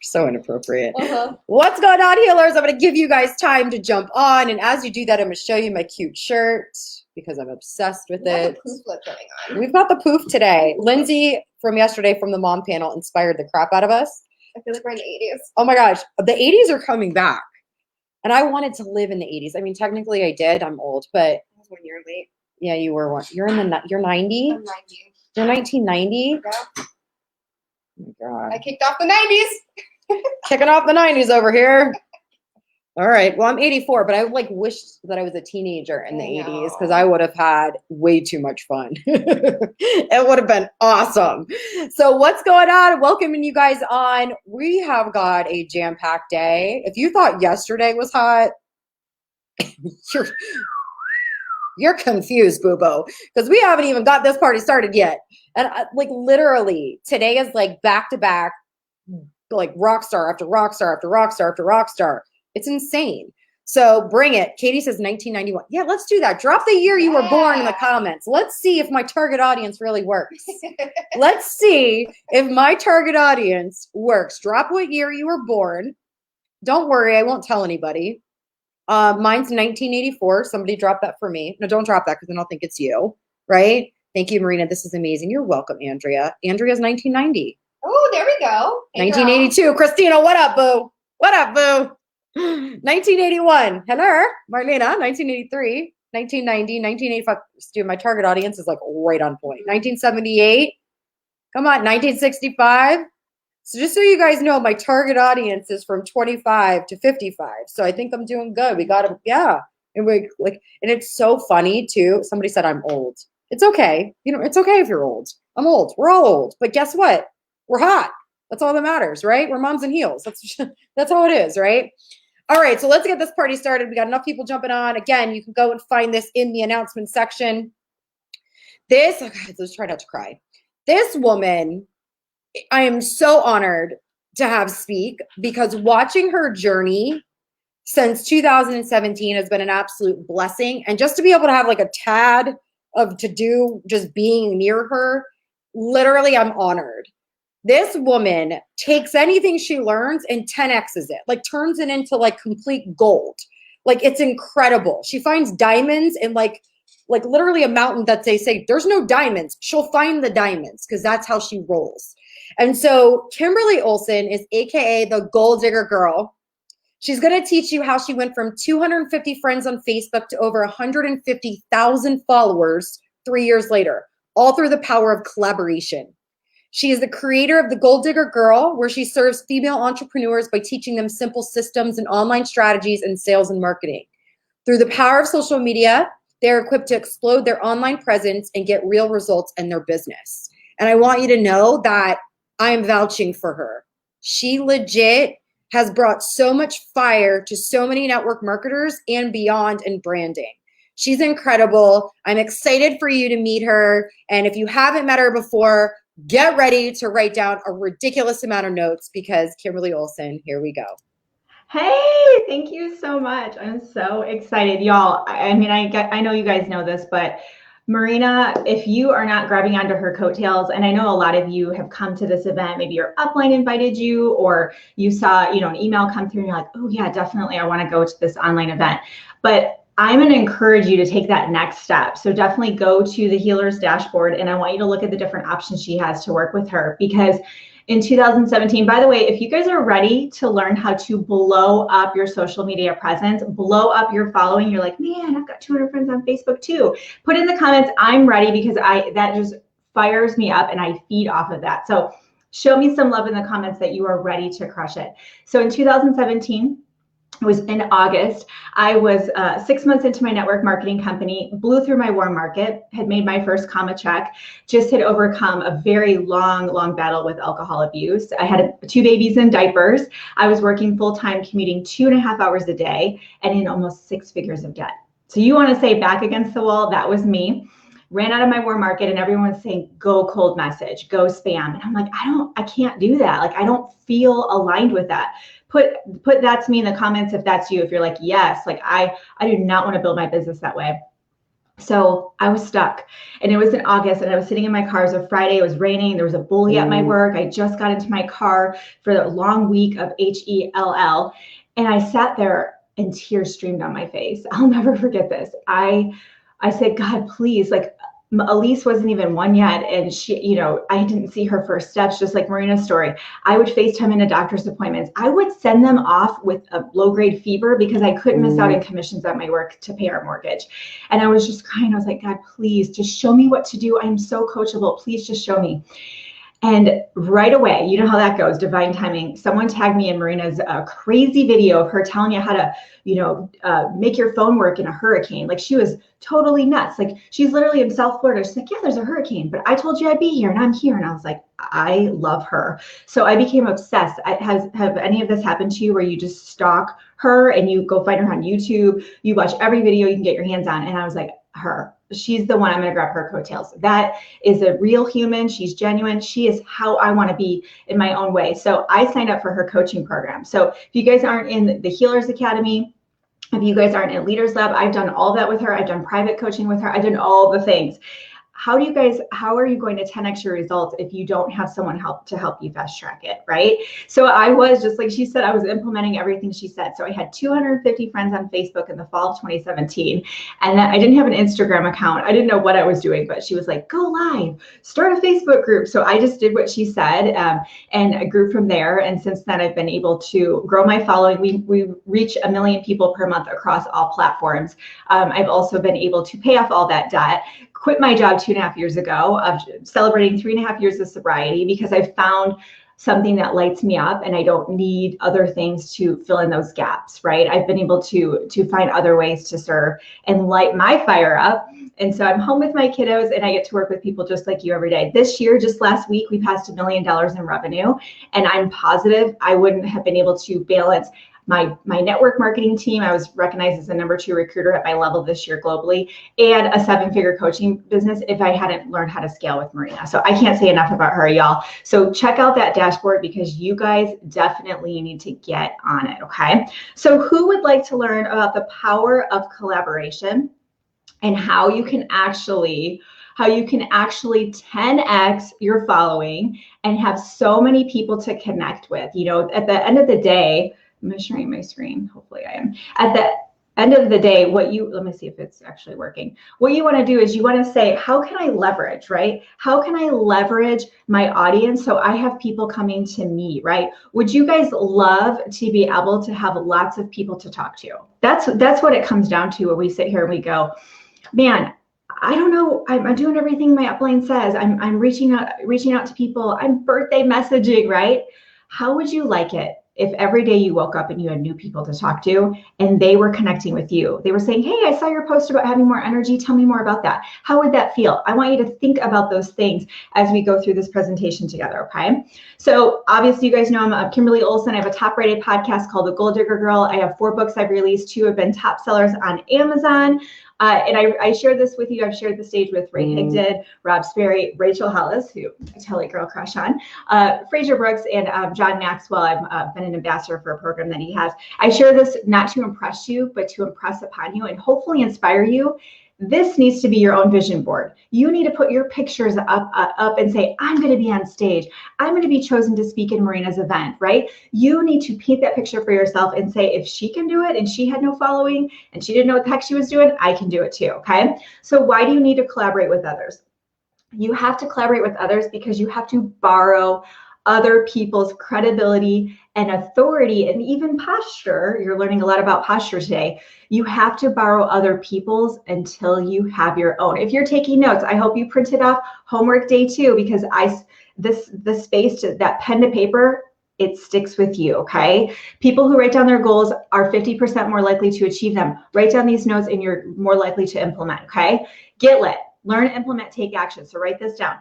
So inappropriate. What's going on, healers? I'm going to give you guys time to jump on. And as you do that, I'm going to show you my cute shirt because I'm obsessed with it. Poof look going on. We've got the poof today. Lindsay from yesterday from the mom panel inspired the crap out of us. I feel like we're in the 80s. Oh my gosh. The 80s are coming back. And I wanted to live in the 80s. I mean, technically I did. I'm old, but I was 1 year late. Yeah, you were one. You're 90? I'm 90. You're 1990? Yeah. Oh my God. I kicked off the 90s. Kicking off the 90s over here. All right. Well, I'm 84, but I wished that I was a teenager in the 80s because I would have had way too much fun. It would have been awesome. So what's going on? Welcoming you guys on. We have got a jam-packed day. If you thought yesterday was hot, you're confused, boo-boo, because we haven't even got this party started yet. And literally, today is back-to-back, rock star after rock star after rock star after rock star. It's insane. So bring it. Katie says 1991. Yeah, let's do that. Drop the year you were born in the comments. Let's see if my target audience really works. Let's see if my target audience works. Drop what year you were born. Don't worry, I won't tell anybody. Mine's 1984. Somebody drop that for me. No, don't drop that because then I'll think it's you, right? Thank you, Marina. This is amazing. You're welcome, Andrea. Andrea's 1990. Oh, there we go. Hey, 1982. Girl. Christina, what up, boo? What up, boo? 1981. Hello, Marlena. 1983. 1990. 1985. Dude, my target audience is right on point. 1978. Come on, 1965. So just so you guys know, my target audience is from 25 to 55. So I think I'm doing good. We got to, yeah. And and it's so funny too. Somebody said I'm old. It's okay. It's okay if you're old. I'm old. We're all old. But guess what? We're hot. That's all that matters, right? We're moms in heels. That's all it is, right? All right. So let's get this party started. We got enough people jumping on. Again, you can go and find this in the announcement section. Let's try not to cry. This woman, I am so honored to have speak because watching her journey since 2017 has been an absolute blessing. And just to be able to have a tad of to do just being near her, literally I'm honored. This woman takes anything she learns and 10x's it, turns it into complete gold. It's incredible. She finds diamonds in literally a mountain that they say there's no diamonds. She'll find the diamonds because that's how she rolls. And so Kimberly Olson is AKA the Gold Digger Girl. She's going to teach you how she went from 250 friends on Facebook to over 150,000 followers 3 years later, all through the power of collaboration. She is the creator of the Gold Digger Girl, where she serves female entrepreneurs by teaching them simple systems and online strategies in sales and marketing. Through the power of social media, they're equipped to explode their online presence and get real results in their business. And I want you to know that I am vouching for her. She legit has brought so much fire to so many network marketers and beyond in branding. She's incredible. I'm excited for you to meet her. And if you haven't met her before, get ready to write down a ridiculous amount of notes because Kimberly Olson, here we go. Hey, thank you so much. I'm so excited, y'all. I mean, I know you guys know this, but Marina, if you are not grabbing onto her coattails, and I know a lot of you have come to this event, maybe your upline invited you, or you saw, an email come through and you're like, oh yeah, definitely, I want to go to this online event. But I'm going to encourage you to take that next step. So definitely go to the Healer's dashboard, and I want you to look at the different options she has to work with her, because in 2017, by the way, if you guys are ready to learn how to blow up your social media presence, blow up your following, you're like, man, I've got 200 friends on Facebook too. Put in the comments, I'm ready, because that just fires me up and I feed off of that. So show me some love in the comments that you are ready to crush it. So in 2017, it was in August. I was 6 months into my network marketing company, blew through my warm market, had made my first comma check, just had overcome a very long battle with alcohol abuse. I had 2 babies in diapers. I was working full-time, commuting 2.5 hours a day, and in almost 6 figures of debt. So you want to say back against the wall, that was me. Ran out of my warm market, and everyone's saying, go cold message, go spam. And I'm like, I can't do that. I don't feel aligned with that. Put that to me in the comments if that's you. If you're like, yes, I do not want to build my business that way. So I was stuck, and it was in August, and I was sitting in my car. It was a Friday. It was raining. There was a bully at my work. I just got into my car for the long week of HELL, and I sat there and tears streamed down my face. I'll never forget this. I said, God, please, like, Elise wasn't even one yet, and she, you know, I didn't see her first steps, just like Marina's story. I would FaceTime into doctor's appointments. I would send them off with a low-grade fever because I couldn't miss out on commissions at my work to pay our mortgage. And I was just crying. I was like, God, please just show me what to do. I'm so coachable. Please just show me. And right away, you know how that goes, divine timing. Someone tagged me in Marina's crazy video of her telling you how to, you know, make your phone work in a hurricane. Like, she was totally nuts. Like, she's literally in South Florida. She's like, yeah, there's a hurricane, but I told you I'd be here, and I'm here. And I was like, I love her. So I became obsessed. Have any of this happened to you where you just stalk her and you go find her on YouTube, you watch every video you can get your hands on? And I was like, her. She's the one. I'm going to grab her coattails. That is a real human. She's genuine. She is how I want to be in my own way. So I signed up for her coaching program. So if you guys aren't in the Healers Academy, if you guys aren't in Leaders Lab, I've done all that with her. I've done private coaching with her. I've done all the things. How are you going to 10x your results if you don't have someone to help you fast track it, right? So I was, just like she said, I was implementing everything she said. So I had 250 friends on Facebook in the fall of 2017. And then I didn't have an Instagram account. I didn't know what I was doing, but she was like, go live, start a Facebook group. So I just did what she said, and I grew from there. And since then, I've been able to grow my following. We reach 1 million people per month across all platforms. I've also been able to pay off all that debt, quit my job 2.5 years ago, of celebrating 3.5 years of sobriety, because I found something that lights me up and I don't need other things to fill in those gaps, right? I've been able to find other ways to serve and light my fire up. And so I'm home with my kiddos and I get to work with people just like you every day. This year, just last week, we passed $1 million in revenue, and I'm positive I wouldn't have been able to balance my network marketing team. I was recognized as the #2 recruiter at my level this year globally, and a 7-figure coaching business if I hadn't learned how to scale with Marina. So I can't say enough about her, y'all. So check out that dashboard because you guys definitely need to get on it, okay? So who would like to learn about the power of collaboration and how you can actually 10x your following and have so many people to connect with? You know, at the end of the day, I'm sharing my screen. Hopefully I am. At the end of the day, let me see if it's actually working. What you want to do is you want to say, how can I leverage, right? How can I leverage my audience so I have people coming to me, right? Would you guys love to be able to have lots of people to talk to? That's what it comes down to when we sit here and we go, man, I don't know. I'm doing everything my upline says. I'm reaching out to people. I'm birthday messaging, right? How would you like it if every day you woke up and you had new people to talk to and they were connecting with you? They were saying, hey, I saw your post about having more energy. Tell me more about that. How would that feel? I want you to think about those things as we go through this presentation together, okay? So obviously you guys know I'm Kimberly Olson. I have a top-rated podcast called The Gold Digger Girl. I have 4 books I've released. 2 have been top sellers on Amazon. And I shared this with you. I've shared the stage with Ray Higdon, Rob Sperry, Rachel Hollis, who I tell a girl crush on, Fraser Brooks, and John Maxwell. I've been an ambassador for a program that he has. I share this not to impress you, but to impress upon you and hopefully inspire you. This needs to be your own vision board. You need to put your pictures up and say, I'm going to be on stage. I'm going to be chosen to speak in Marina's event, right? You need to paint that picture for yourself and say, if she can do it and she had no following and she didn't know what the heck she was doing, I can do it too, okay? So why do you need to collaborate with others? You have to collaborate with others because you have to borrow other people's credibility and authority and even posture. You're learning a lot about posture today. You have to borrow other people's until you have your own. If you're taking notes, I hope you printed off homework day 2 because the space to that pen to paper, it sticks with you, okay? People who write down their goals are 50% more likely to achieve them. Write down these notes and you're more likely to implement, okay? Get lit, learn, implement, take action. So write this down.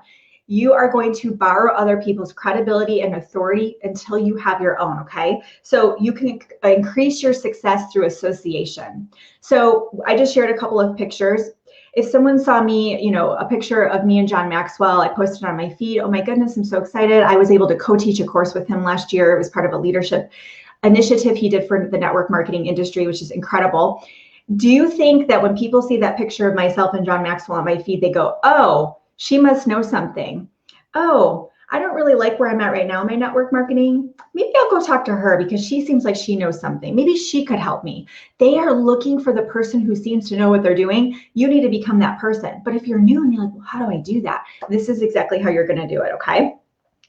You are going to borrow other people's credibility and authority until you have your own, okay? So you can increase your success through association. So I just shared a couple of pictures. If someone saw me, you know, a picture of me and John Maxwell, I posted on my feed. Oh my goodness, I'm so excited. I was able to co-teach a course with him last year. It was part of a leadership initiative he did for the network marketing industry, which is incredible. Do you think that when people see that picture of myself and John Maxwell on my feed, they go, oh, she must know something. Oh, I don't really like where I'm at right now in my network marketing. Maybe I'll go talk to her because she seems like she knows something. Maybe she could help me. They are looking for the person who seems to know what they're doing. You need to become that person. But if you're new and you're like, well, how do I do that? This is exactly how you're going to do it, okay?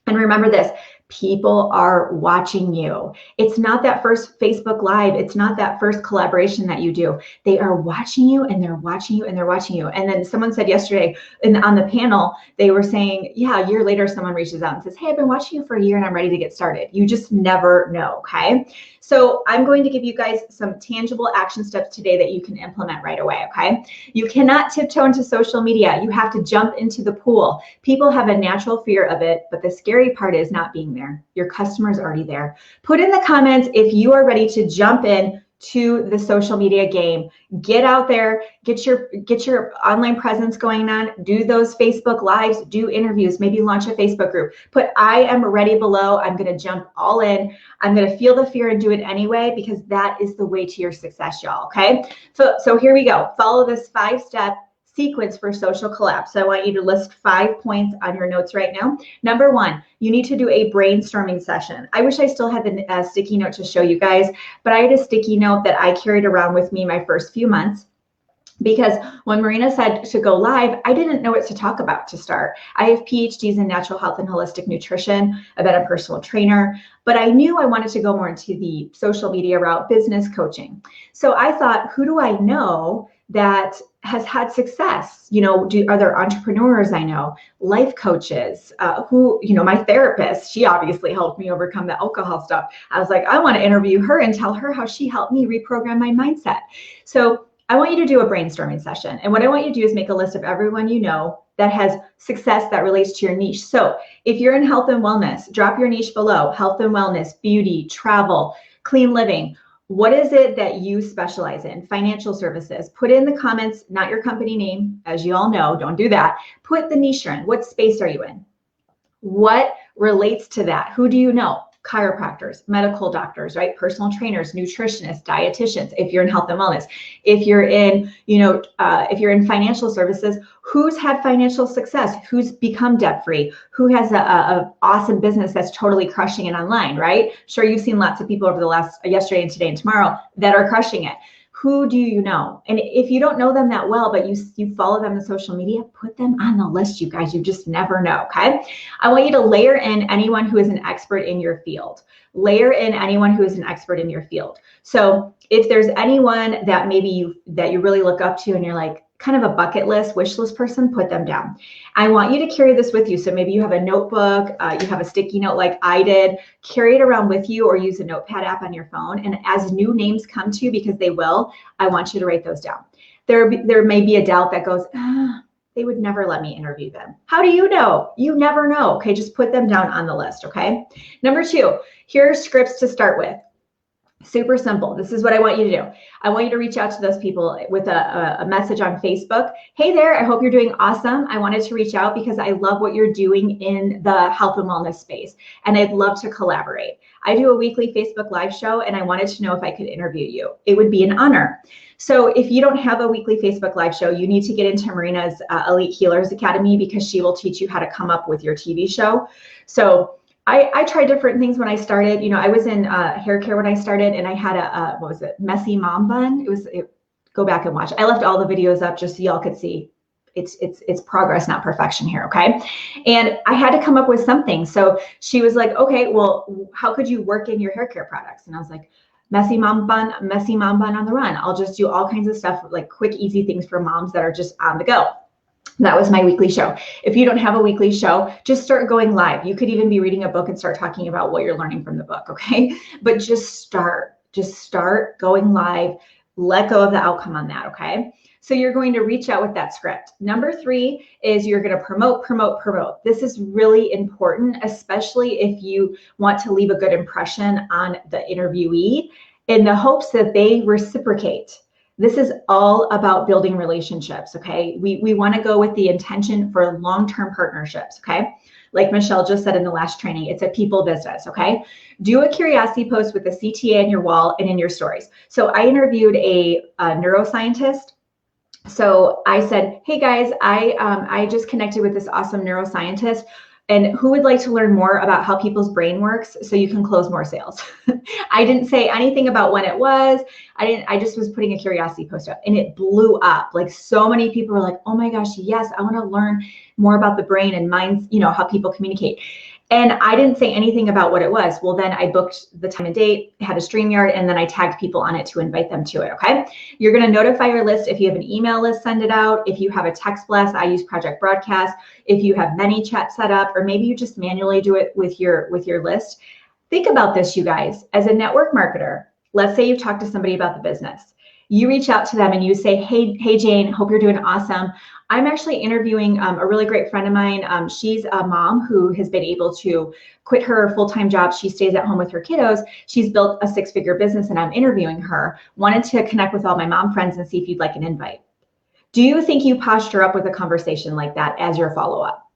And remember this, people are watching you. It's not that first Facebook Live. It's not that first collaboration that you do. They are watching you and they're watching you and they're watching you. And then someone said yesterday on the panel, they were saying, yeah, a year later, someone reaches out and says, hey, I've been watching you for a year and I'm ready to get started. You just never know, okay? So I'm going to give you guys some tangible action steps today that you can implement right away, okay? You cannot tiptoe into social media. You have to jump into the pool. People have a natural fear of it, but the scary part is not being there. Your customer's already there. Put in the comments if you are ready to jump in to the social media game. Get out there, get your online presence going on, do those Facebook Lives, do interviews, maybe launch a Facebook group. Put I am ready below. I'm going to jump all in. I'm going to feel the fear and do it anyway, because that is the way to your success, y'all. Okay. So here we go. Follow this 5-step sequence for social collapse. So I want you to list 5 points on your notes right now. Number 1, you need to do a brainstorming session. I wish I still had the sticky note to show you guys, but I had a sticky note that I carried around with me my first few months. Because when Marina said to go live, I didn't know what to talk about to start. I have PhDs in natural health and holistic nutrition. I've been a personal trainer, but I knew I wanted to go more into the social media route, business coaching. So I thought, who do I know that has had success? You know, are there entrepreneurs I know, life coaches, my therapist, she obviously helped me overcome the alcohol stuff. I was like, I want to interview her and tell her how she helped me reprogram my mindset. So I want you to do a brainstorming session. And what I want you to do is make a list of everyone you know that has success that relates to your niche. So if you're in health and wellness, drop your niche below: health and wellness, beauty, travel, clean living. What is it that you specialize in? Financial services. Put in the comments, not your company name, as you all know, don't do that. Put the niche you're in. What space are you in? What relates to that? Who do you know? Chiropractors, medical doctors, right? Personal trainers, nutritionists, dietitians. If you're in health and wellness, if you're in, if you're in financial services, who's had financial success? Who's become debt free? Who has a awesome business that's totally crushing it online, right? Sure, you've seen lots of people over the last yesterday and today and tomorrow that are crushing it. Who do you know? And if you don't know them that well, but you follow them on social media, put them on the list, you guys. You just never know, okay? I want you to layer in anyone who is an expert in your field. Layer in anyone who is an expert in your field. So if there's anyone that maybe that you really look up to and you're like, kind of a bucket list, wish list person, put them down. I want you to carry this with you. So maybe you have a notebook, you have a sticky note like I did, carry it around with you, or use a notepad app on your phone. And as new names come to you, because they will, I want you to write those down. There may be a doubt that goes, they would never let me interview them. How do you know? You never know. Okay, just put them down on the list, okay? Number 2, here are scripts to start with. Super simple. This is what I want you to do. I want you to reach out to those people with a message on Facebook. Hey there, I hope you're doing awesome. I wanted to reach out because I love what you're doing in the health and wellness space, and I'd love to collaborate. I do a weekly Facebook Live show, and I wanted to know if I could interview you. It would be an honor. So if you don't have a weekly Facebook Live show, you need to get into Marina's Elite Healers Academy, because she will teach you how to come up with your TV show. So I tried different things when I started. I was in hair care when I started, and I had a messy mom bun. Go back and watch. I left all the videos up just so y'all could see. It's progress, not perfection here, okay? And I had to come up with something. So she was like, okay, well, how could you work in your hair care products? And I was like, messy mom bun on the run. I'll just do all kinds of stuff, like quick, easy things for moms that are just on the go. That was my weekly show. If you don't have a weekly show, just start going live. You could even be reading a book and start talking about what you're learning from the book, okay? But just start going live. Let go of the outcome on that, okay? So you're going to reach out with that script. Number 3 is you're going to promote. This is really important, especially if you want to leave a good impression on the interviewee in the hopes that they reciprocate. This is all about building relationships, okay? We want to go with the intention for long-term partnerships, okay? Like Michelle just said in the last training, it's a people business, okay? Do a curiosity post with the CTA in your wall and in your stories. So I interviewed a neuroscientist. So I said, hey guys, I just connected with this awesome neuroscientist, and who would like to learn more about how people's brain works so you can close more sales? I didn't say anything about when it was. I just was putting a curiosity post up, and it blew up. Like, so many people were like, oh my gosh, yes, I want to learn more about the brain and minds, how people communicate. And I didn't say anything about what it was. Well, then I booked the time and date, had a StreamYard, and then I tagged people on it to invite them to it, okay? You're gonna notify your list. If you have an email list, send it out. If you have a text blast, I use Project Broadcast. If you have ManyChat set up, or maybe you just manually do it with your list. Think about this, you guys. As a network marketer, let's say you've talked to somebody about the business. You reach out to them and you say, hey Jane, hope you're doing awesome. I'm actually interviewing a really great friend of mine. She's a mom who has been able to quit her full-time job. She stays at home with her kiddos. She's built a 6-figure business, and I'm interviewing her. Wanted to connect with all my mom friends and see if you'd like an invite. Do you think you posture up with a conversation like that as your follow-up?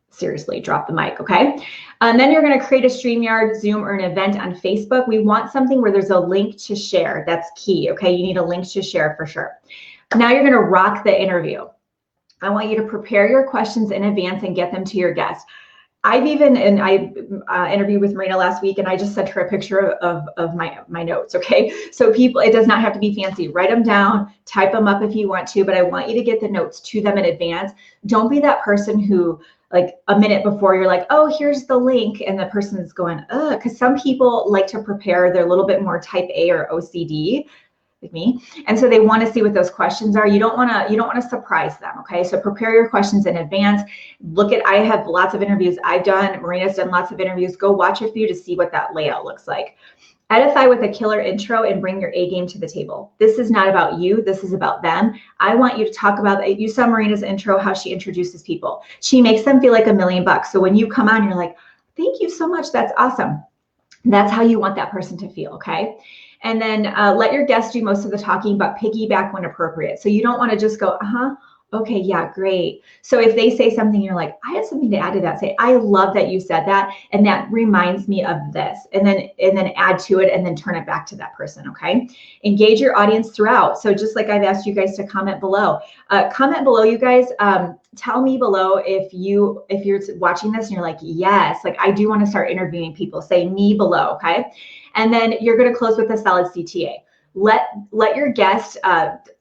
Seriously, drop the mic, okay? And then you're gonna create a StreamYard, Zoom, or an event on Facebook. We want something where there's a link to share. That's key, okay? You need a link to share for sure. Now you're gonna rock the interview. I want you to prepare your questions in advance and get them to your guest. I interviewed with Marina last week, and I just sent her a picture of my notes, okay? So people, it does not have to be fancy. Write them down, type them up if you want to, but I want you to get the notes to them in advance. Don't be that person who, like, a minute before you're like, oh, here's the link, and the person's going, ugh, because some people like to prepare. They're a little bit more type A or OCD, like me. And so they want to see what those questions are. You don't want to surprise them. Okay. So prepare your questions in advance. I have lots of interviews I've done. Marina's done lots of interviews. Go watch a few to see what that layout looks like. Edify with a killer intro and bring your A game to the table. This is not about you. This is about them. I want you to talk about, you saw Marina's intro, how she introduces people. She makes them feel like $1 million. So when you come on, you're like, thank you so much. That's awesome. That's how you want that person to feel. Okay. And then let your guests do most of the talking, but piggyback when appropriate. So you don't want to just go, okay, yeah, great. So if they say something, you're like, I have something to add to that. Say, I love that you said that, and that reminds me of this. And then add to it, and then turn it back to that person. Okay. Engage your audience throughout. So just like I've asked you guys to comment below, you guys. Tell me below if you're watching this and you're like, yes, like I do want to start interviewing people. Say me below, okay? And then you're going to close with a solid CTA. Let your guest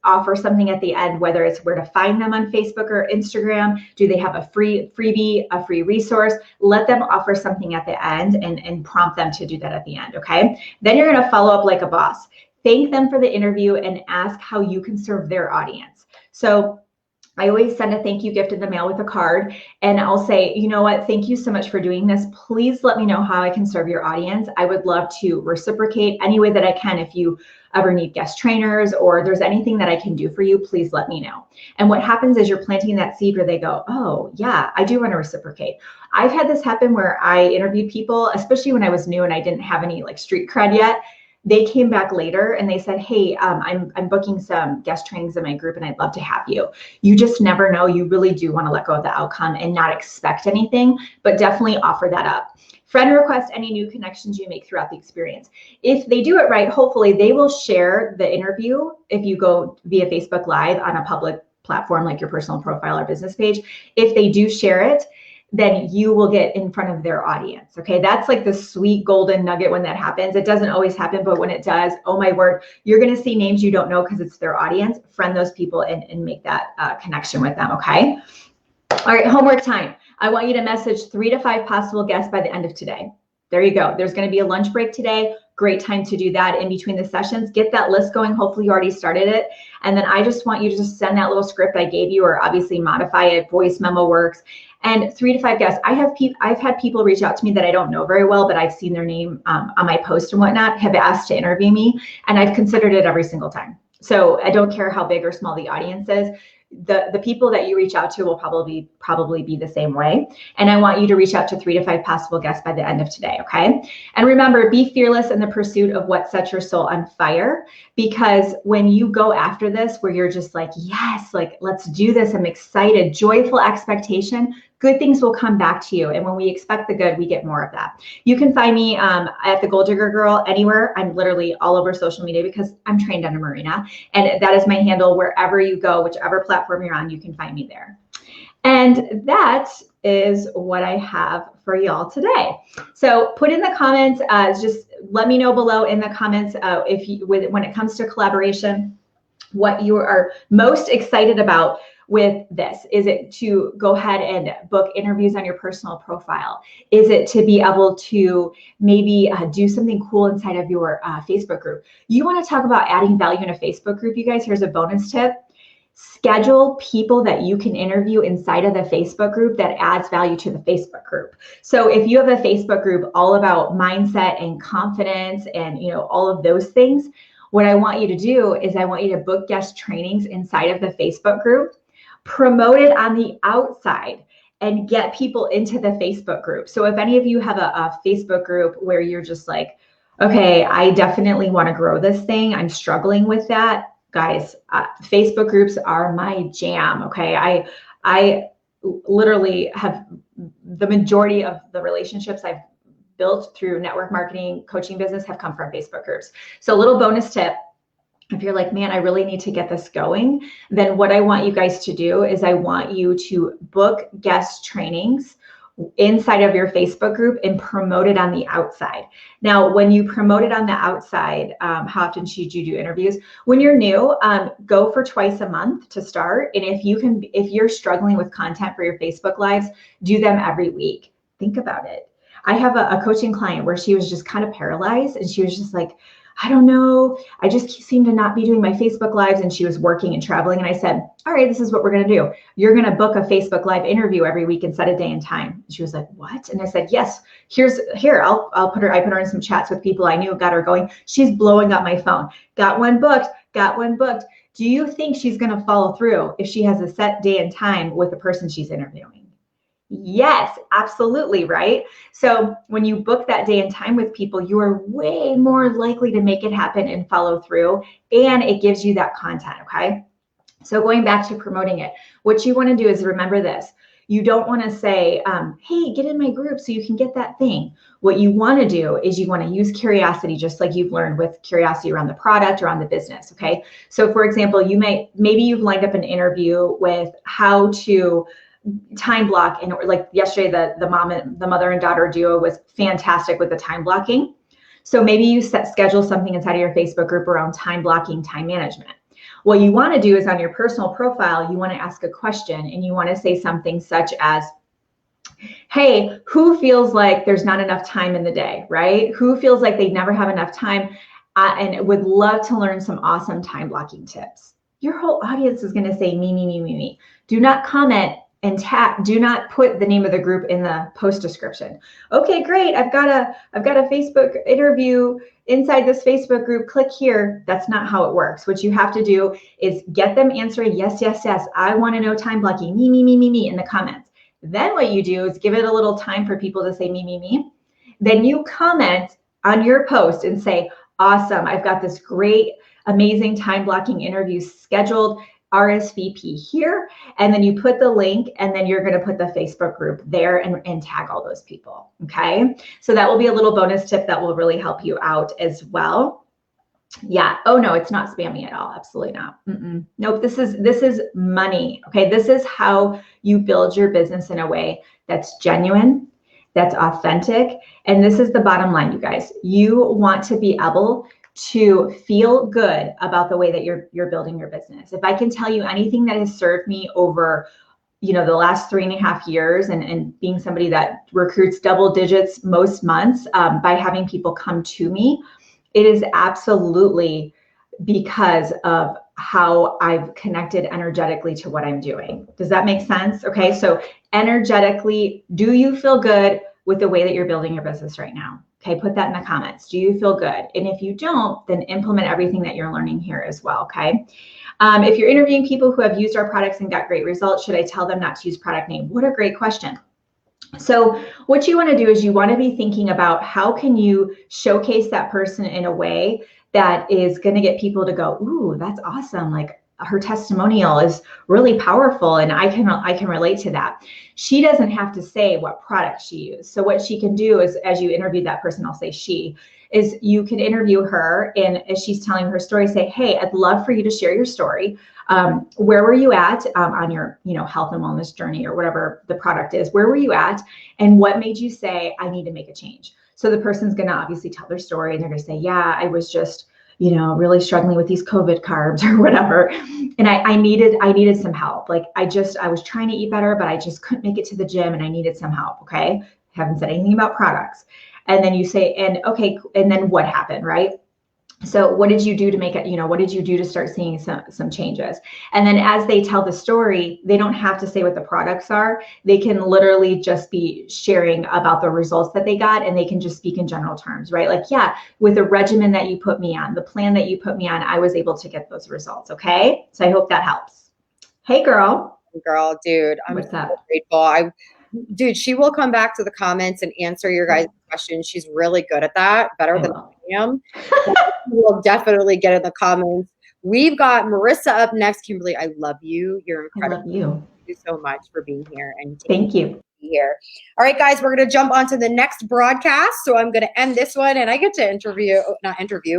offer something at the end, whether it's where to find them on Facebook or Instagram. Do they have a freebie, a free resource? Let them offer something at the end and prompt them to do that at the end, okay? Then you're going to follow up like a boss. Thank them for the interview and ask how you can serve their audience. So I always send a thank you gift in the mail with a card, and I'll say, you know what, thank you so much for doing this. Please let me know how I can serve your audience. I would love to reciprocate any way that I can. If you ever need guest trainers or there's anything that I can do for you, please let me know. And what happens is you're planting that seed where they go, oh yeah, I do want to reciprocate. I've had this happen where I interviewed people, especially when I was new and I didn't have any like street cred yet. They came back later and they said, hey, I'm booking some guest trainings in my group and I'd love to have you. You just never know. You really do want to let go of the outcome and not expect anything, but definitely offer that up. Friend request any new connections you make throughout the experience. If they do it right, hopefully they will share the interview if you go via Facebook Live on a public platform like your personal profile or business page. If they do share it, then you will get in front of their audience. Okay, that's like the sweet golden nugget when that happens. It doesn't always happen, but when it does, oh my word, you're going to see names you don't know because it's their audience. Friend those people and make that connection with them. Okay. All right, homework time. I want you to message 3 to 5 possible guests by the end of today. There you go. There's going to be a lunch break today. Great time to do that in between the sessions. Get that list going. Hopefully you already started it. And then I just want you to just send that little script I gave you, or obviously modify it. Voice memo works. And 3 to 5 guests. I've had people reach out to me that I don't know very well, but I've seen their name on my post and whatnot, have asked to interview me, and I've considered it every single time. So I don't care how big or small the audience is. The people that you reach out to will probably be the same way. And I want you to reach out to 3 to 5 possible guests by the end of today, okay? And remember, be fearless in the pursuit of what sets your soul on fire, because when you go after this, where you're just like, yes, like let's do this, I'm excited, joyful expectation, good things will come back to you. And when we expect the good, we get more of that. You can find me at the Gold Digger Girl anywhere. I'm literally all over social media because I'm trained under Marina. And that is my handle. Wherever you go, whichever platform you're on, you can find me there. And that is what I have for y'all today. So put in the comments, just let me know below in the comments when it comes to collaboration, what you are most excited about with this. Is it to go ahead and book interviews on your personal profile? Is it to be able to maybe do something cool inside of your Facebook group? You want to talk about adding value in a Facebook group, you guys? Here's a bonus tip. Schedule people that you can interview inside of the Facebook group that adds value to the Facebook group. So if you have a Facebook group all about mindset and confidence and all of those things, what I want you to do is I want you to book guest trainings inside of the Facebook group, promote it on the outside, and get people into the Facebook group. So if any of you have a Facebook group where you're just like, okay, I definitely want to grow this thing, I'm struggling with that, guys, Facebook groups are my jam. Okay. I literally have the majority of the relationships I've built through network marketing, coaching business have come from Facebook groups. So a little bonus tip, if you're like, man, I really need to get this going, then what I want you guys to do is I want you to book guest trainings inside of your Facebook group and promote it on the outside. Now, when you promote it on the outside, how often should you do interviews? When you're new, go for twice a month to start. And if you're struggling with content for your Facebook lives, do them every week. Think about it. I have a coaching client where she was just kind of paralyzed and she was just like, I don't know. I just seem to not be doing my Facebook lives. And she was working and traveling. And I said, all right, this is what we're going to do. You're going to book a Facebook live interview every week and set a day and time. And she was like, what? And I said, yes, I'll put her, I put her in some chats with people I knew, got her going. She's blowing up my phone. Got one booked. Do you think she's going to follow through if she has a set day and time with the person she's interviewing? Yes, absolutely, right? So when you book that day and time with people, you are way more likely to make it happen and follow through, and it gives you that content, okay? So going back to promoting it, what you want to do is remember this. You don't want to say, hey, get in my group so you can get that thing. What you want to do is you want to use curiosity, just like you've learned with curiosity around the product or on the business, okay? So for example, maybe you've lined up an interview with how to time block, and like yesterday, the mother and daughter duo was fantastic with the time blocking. So maybe you schedule something inside of your Facebook group around time blocking, time management. What you want to do is on your personal profile, you want to ask a question and you want to say something such as, hey, who feels like there's not enough time in the day, right? Who feels like they never have enough time and would love to learn some awesome time blocking tips? Your whole audience is going to say me, me, me, me, me. Do not comment and do not put the name of the group in the post description. Okay, great. I've got a Facebook interview inside this Facebook group. Click here. That's not how it works. What you have to do is get them answering yes, yes, yes. I want to know time blocking. Me, me, me, me, me in the comments. Then what you do is give it a little time for people to say me, me, me. Then you comment on your post and say, awesome. I've got this great, amazing time blocking interview scheduled. RSVP here, and then you put the link, and then you're going to put the Facebook group there and tag all those people. Okay, so that will be a little bonus tip that will really help you out as well. Yeah. Oh no, it's not spammy at all. Absolutely not. Nope. This is money. Okay. This is how you build your business in a way that's genuine, that's authentic, and this is the bottom line, you guys. You want to be able to feel good about the way that you're building your business. If I can tell you anything that has served me over, the last 3.5 years and being somebody that recruits double digits most months by having people come to me, it is absolutely because of how I've connected energetically to what I'm doing. Does that make sense? Okay. So energetically, do you feel good with the way that you're building your business right now? Okay, put that in the comments. Do you feel good? And if you don't, then implement everything that you're learning here as well, okay? If you're interviewing people who have used our products and got great results, should I tell them not to use product name? What a great question. So what you want to do is you want to be thinking about how can you showcase that person in a way that is going to get people to go, ooh, that's awesome. Like, her testimonial is really powerful, and I can relate to that. She doesn't have to say what product she used. So what she can do is, as you interview that person, I'll say she, is you can interview her, and as she's telling her story, say, hey, I'd love for you to share your story. Where were you at on your, health and wellness journey, or whatever the product is? Where were you at, and what made you say, I need to make a change? So the person's going to obviously tell their story, and they're going to say, yeah, I was just, really struggling with these COVID carbs or whatever. And I needed some help. Like I was trying to eat better, but I just couldn't make it to the gym, and I needed some help. Okay. Haven't said anything about products. And then you say, and then what happened, right? So what did you do to make it, what did you do to start seeing some changes? And then as they tell the story, they don't have to say what the products are. They can literally just be sharing about the results that they got, and they can just speak in general terms, right? Like, yeah, with the regimen that you put me on, the plan that you put me on, I was able to get those results. Okay. So I hope that helps. Hey, girl. Girl, dude, I'm What's so up? grateful. Dude, she will come back to the comments and answer your guys' questions. She's really good at that, better than I am. We'll definitely get in the comments. We've got Marissa up next. Kimberly, I love you. You're incredible. I love you. Thank you so much for being here. And Thank you. Here. All right, guys, we're going to jump on to the next broadcast. So I'm going to end this one, and I get to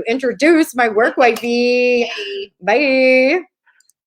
introduce my work wifey. Bye.